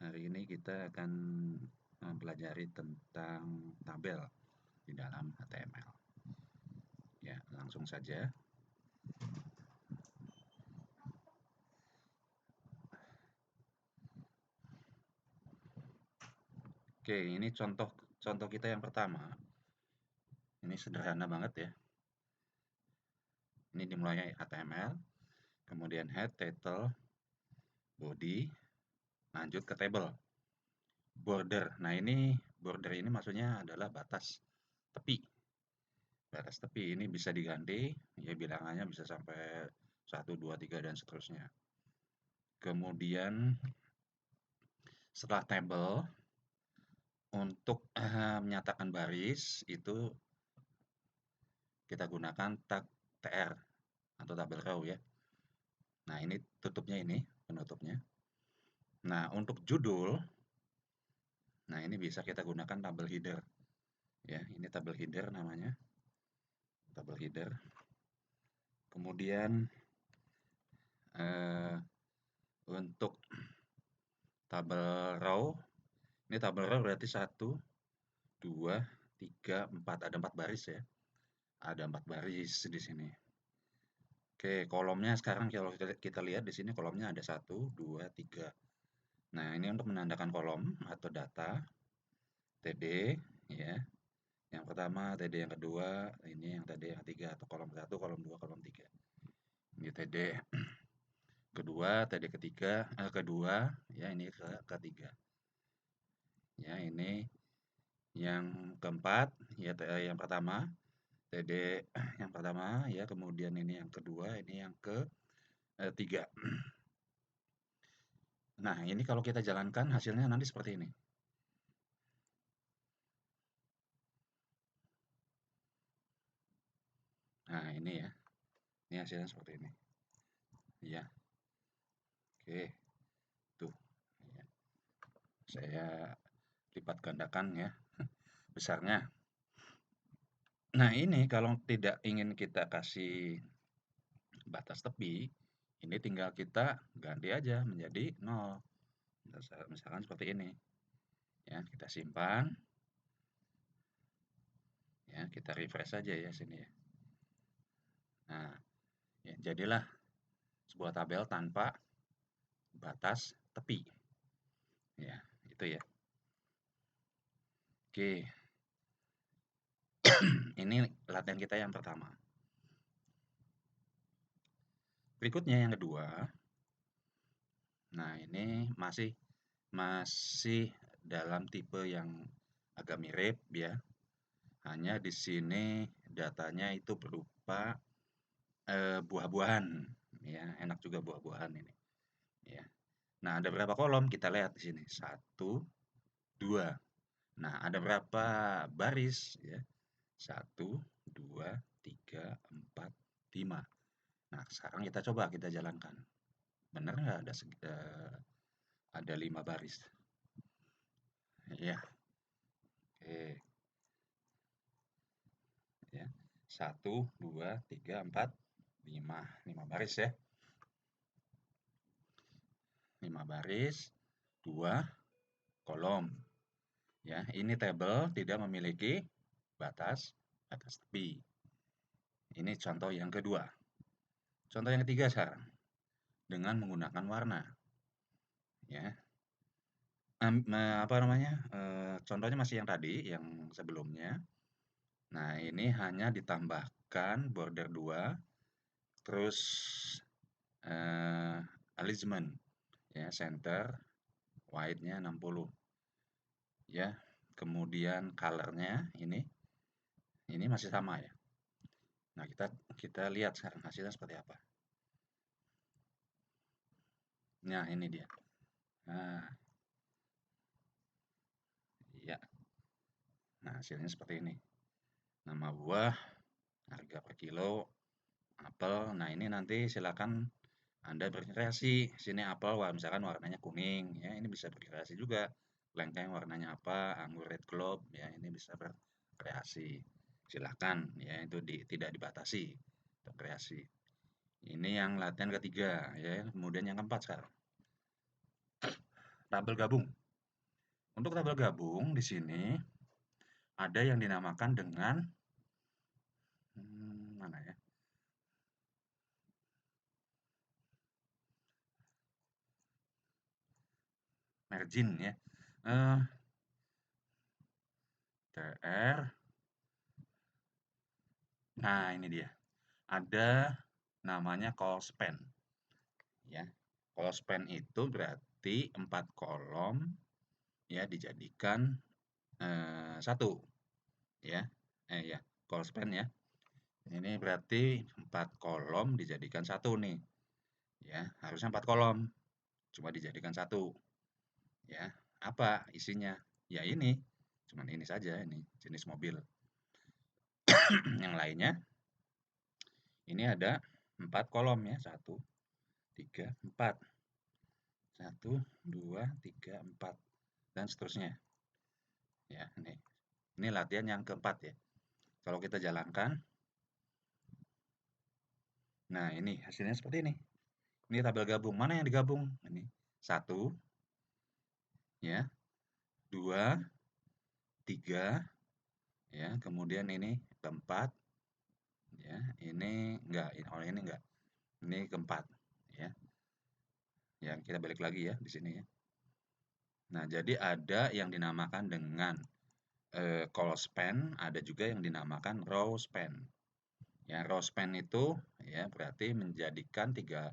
Hari ini kita akan mempelajari tentang tabel di dalam HTML. Ya, langsung saja. Oke, ini contoh kita yang pertama. Ini sederhana banget ya. Ini dimulai HTML, kemudian head, title, body, lanjut ke table. Border. Nah, border ini maksudnya adalah batas tepi. Batas tepi ini bisa diganti, ya bilangannya bisa sampai 1, 2, 3, dan seterusnya. Kemudian setelah table, untuk menyatakan baris itu kita gunakan tag TR atau tabel row ya. Nah, ini tutupnya ini, penutupnya. Nah, untuk judul, nah ini bisa kita gunakan tabel header. Ya, ini tabel header namanya. Tabel header. Kemudian untuk tabel row, ini tabel row berarti 1, 2, 3, 4. Ada 4 baris ya. Ada 4 baris di sini. Oke, kolomnya sekarang kalau kita lihat di sini kolomnya ada 1, 2, 3. Nah, ini untuk menandakan kolom atau data TD ya. Yang pertama, TD yang kedua, ini yang TD yang ketiga atau kolom 1, kolom 2, kolom 3. Ini TD kedua, TD kedua ya, ini ketiga. Ya, ini yang keempat ya, yang pertama TD yang pertama ya, kemudian ini yang kedua, ini yang ketiga. Nah, ini kalau kita jalankan hasilnya nanti seperti ini. Nah, ini ya. Ini hasilnya seperti ini. Ya. Oke. Tuh. Ya. Saya lipat gandakan ya besarnya. Nah, ini kalau tidak ingin kita kasih batas tepi, ini tinggal kita ganti aja menjadi 0. Misalkan seperti ini. Ya, kita simpan. Ya, kita refresh saja ya sini ya. Nah, ya, jadilah sebuah tabel tanpa batas tepi. Ya, itu ya. Oke. Ini latihan kita yang pertama. Berikutnya yang kedua. Nah, ini masih dalam tipe yang agak mirip ya. Hanya di sini datanya itu berupa buah-buahan ya, enak juga buah-buahan ini ya. Nah, ada berapa kolom? Kita lihat di sini. 1, 2. Nah, ada berapa baris ya? 1, 2, 3, 4, 5. Nah, sekarang kita jalankan. Benar nggak ada 5 baris? Ya. Oke. Ya. 1, 2, 3, 4, 5. 5 baris ya. 5 baris, 2 kolom. Ya, ini tabel tidak memiliki batas tepi. Ini contoh yang kedua. Contoh yang ketiga sekarang. Dengan menggunakan warna. Ya. Apa namanya? Contohnya masih yang tadi, yang sebelumnya. Nah, ini hanya ditambahkan border 2, terus alignment ya, center white-nya 60. Ya. Kemudian color-nya ini masih sama ya. Nah, kita lihat sekarang hasilnya seperti apa. Nah, ini dia. Nah, ya. Nah, hasilnya seperti ini. Nama buah, harga per kilo, apel. Nah, ini nanti silakan Anda berkreasi. Sini apel, misalkan warnanya kuning, ya ini bisa berkreasi juga. Lengkeng warnanya apa, anggur red globe, ya ini bisa berkreasi. Silakan, ya itu tidak dibatasi berkreasi. Ini yang latihan ketiga, ya kemudian yang keempat sekarang. tabel gabung. Untuk tabel gabung di sini ada yang dinamakan dengan mana ya? Margin ya. TR. Nah, ini dia. Ada namanya call span ya. Call span itu berarti 4 kolom ya dijadikan satu ya. Ya, call span ya. Ini berarti 4 kolom dijadikan satu nih. Ya, harusnya 4 kolom. Cuma dijadikan satu. Ya, apa isinya? Ya ini, cuman ini saja ini jenis mobil. Yang lainnya ini ada 4 kolom ya, 1, 3, 4. 1, 2, 3, 4 dan seterusnya. Ya, ini latihan yang keempat ya. Kalau kita jalankan, nah ini hasilnya seperti ini. Ini tabel gabung. Mana yang digabung? Ini 1, ya, 2, 3, ya, kemudian ini keempat, ya, ini enggak, ini enggak. Ini keempat, ya. Ya, kita balik lagi ya di sini ya. Nah, jadi ada yang dinamakan dengan call span, ada juga yang dinamakan row span. Ya, row span itu ya berarti menjadikan tiga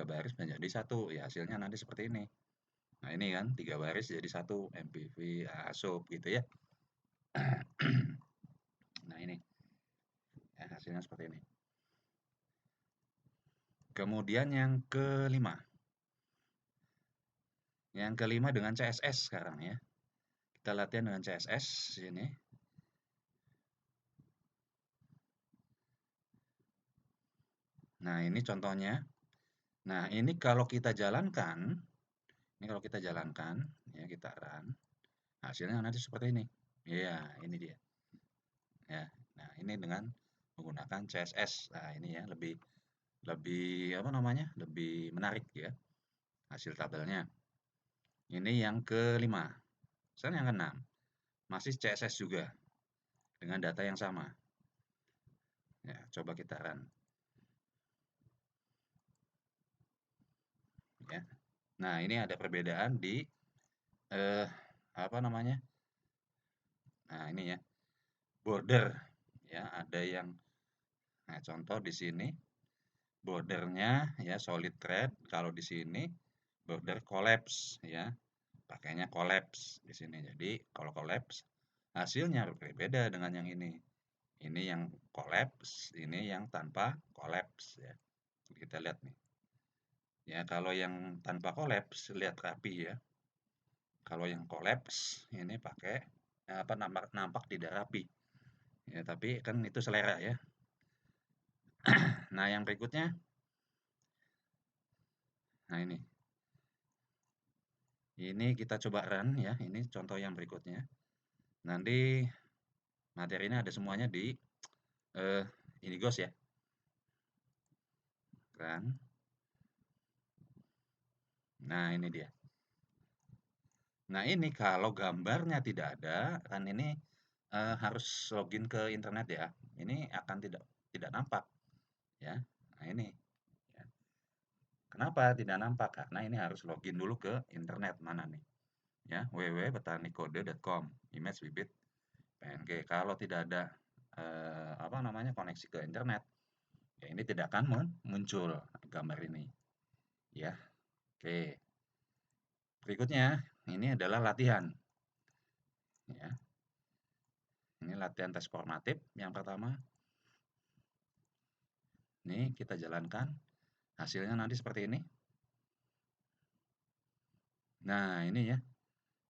baris menjadi satu. Ya, hasilnya nanti seperti ini. Nah, ini kan tiga baris jadi satu MPV sub gitu ya. Nah, ini ya, hasilnya seperti ini. Kemudian yang kelima. Yang kelima dengan CSS sekarang ya. Kita latihan dengan CSS sini. Nah, ini contohnya. Nah, ini kalau kita jalankan, ya kita run, hasilnya nanti seperti ini. Iya, ini dia. Ya. Nah, ini dengan menggunakan CSS. Nah, ini ya lebih lebih apa namanya? Lebih menarik ya hasil tabelnya. Ini yang kelima. Sekarang yang keenam. Masih CSS juga dengan data yang sama. Ya, coba kita run. Ya. Nah, ini ada perbedaan di apa namanya? Nah, ini ya. Border ya, ada yang nah contoh di sini bordernya ya solid thread, kalau di sini border collapse ya. Pakainya collapse di sini. Jadi kalau collapse hasilnya berbeda dengan yang ini. Ini yang collapse, ini yang tanpa collapse ya. Kita lihat nih. Ya, kalau yang tanpa collapse lihat rapi ya. Kalau yang collapse ini pakai apa nampak tidak rapi. Ya, tapi kan itu selera ya. Nah, yang berikutnya nah ini. Ini kita coba run ya. Ini contoh yang berikutnya. Nanti materinya ada semuanya di Inigos ya. Run. Nah, ini dia. Nah, ini kalau gambarnya tidak ada, kan ini harus login ke internet ya. Ini akan tidak nampak ya. Nah, ini ya. Kenapa tidak nampak? Karena ini harus login dulu ke internet mana nih? Ya, www.petanikode.com, image bibit PNG. Kalau tidak ada apa namanya koneksi ke internet, ya ini tidak akan muncul gambar ini. Ya. Oke. Berikutnya, ini adalah latihan. Ya. Ini latihan tes formatif yang pertama. Ini kita jalankan. Hasilnya nanti seperti ini. Nah, ini ya.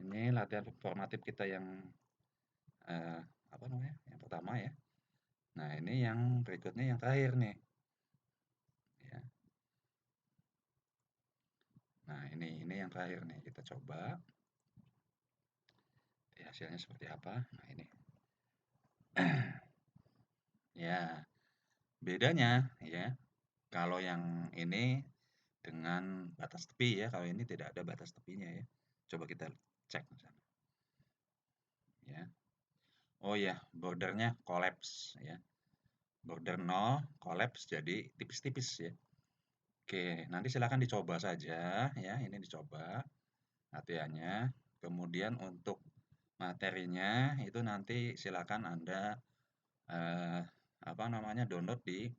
Ini latihan formatif kita yang apa namanya? Yang pertama ya. Nah, ini yang berikutnya yang terakhir nih. Ya. Nah, ini yang terakhir nih. Kita coba. Ya, hasilnya seperti apa? Nah, ini. Ya, bedanya ya. Kalau yang ini dengan batas tepi ya, kalau ini tidak ada batas tepinya ya. Coba kita cek misalnya, ya. Oh ya, bordernya collapse ya. Border 0 collapse jadi tipis-tipis ya. Oke, nanti silakan dicoba saja ya, ini dicoba latihannya. Kemudian untuk materinya itu nanti silakan Anda eh, apa namanya download di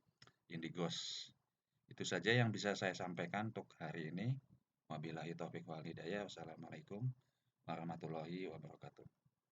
Indigos. Itu saja yang bisa saya sampaikan untuk hari ini. Wabillahi taufik wal hidayah. Wassalamualaikum warahmatullahi wabarakatuh.